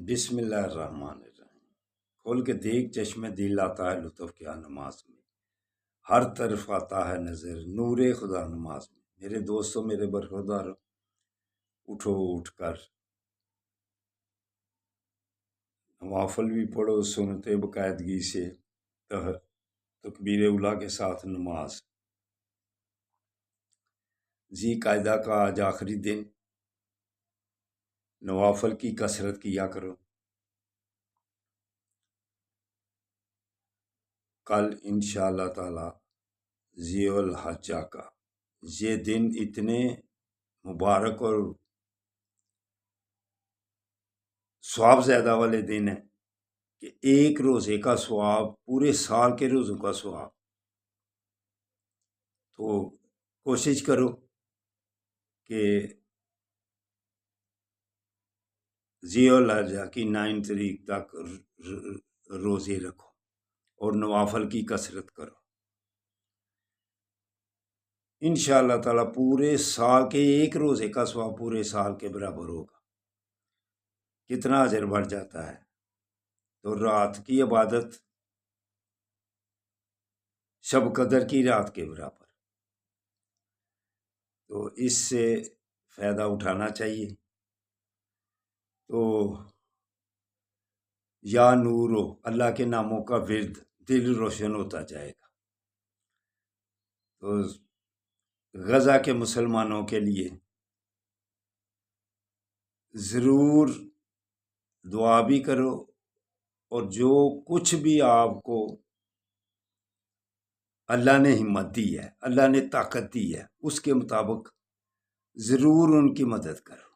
بسم اللہ الرحمن الرحیم۔ کھول کے دیکھ چشمے دل آتا ہے لطف کیا نماز میں، ہر طرف آتا ہے نظر نور خدا نماز میں۔ میرے دوستوں، میرے برخوردار، اٹھو اٹھ کر نوافل بھی پڑھو، سنتے باقاعدگی سے، تکبیر اولیٰ کے ساتھ نماز۔ ذی قعدہ کا آج آخری دن، نوافل کی کثرت کیا کرو۔ کل انشاءاللہ تعالی ذی الحجہ کا یہ دن اتنے مبارک اور ثواب زیادہ والے دن ہیں کہ ایک روزے کا ثواب پورے سال کے روزوں کا ثواب۔ تو کوشش کرو کہ ذی الحجہ کی 9 تاریخ تک روزے رکھو اور نوافل کی کثرت کرو۔ انشاءاللہ تعالی پورے سال کے ایک روزے کا ثواب پورے سال کے برابر ہوگا۔ کتنا اجر بڑھ جاتا ہے۔ تو رات کی عبادت شب قدر کی رات کے برابر، تو اس سے فائدہ اٹھانا چاہیے۔ تو یا نور ہو، اللہ کے ناموں کا ورد، دل روشن ہوتا جائے گا۔ تو غزہ کے مسلمانوں کے لیے ضرور دعا بھی کرو، اور جو کچھ بھی آپ کو اللہ نے ہمت دی ہے، اللہ نے طاقت دی ہے، اس کے مطابق ضرور ان کی مدد کرو۔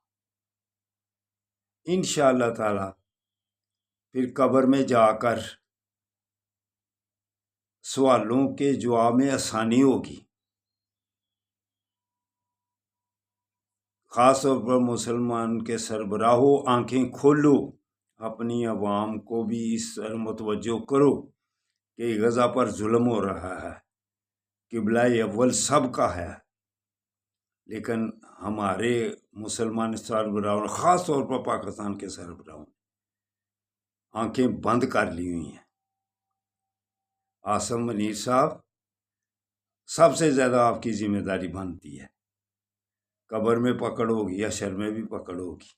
انشاءاللہ تعالی پھر قبر میں جا کر سوالوں کے جواب میں آسانی ہوگی۔ خاص طور پر مسلمان کے سربراہوں، آنکھیں کھولو، اپنی عوام کو بھی اس طرح متوجہ کرو کہ غزہ پر ظلم ہو رہا ہے، قبلہ اول سب کا ہے، لیکن ہمارے مسلمان سربراہوں، خاص طور پر پاکستان کے سربراہوں، آنکھیں بند کر لی ہوئی ہیں۔ عاصم منیر صاحب، سب سے زیادہ آپ کی ذمہ داری بنتی ہے۔ قبر میں پکڑ ہوگی، حشر میں بھی پکڑ ہوگی۔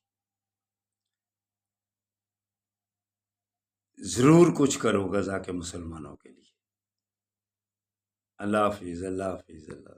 ضرور کچھ کرو غزہ کے مسلمانوں کے لیے۔ اللہ حافظ، اللہ حافظ، اللہ حافظ۔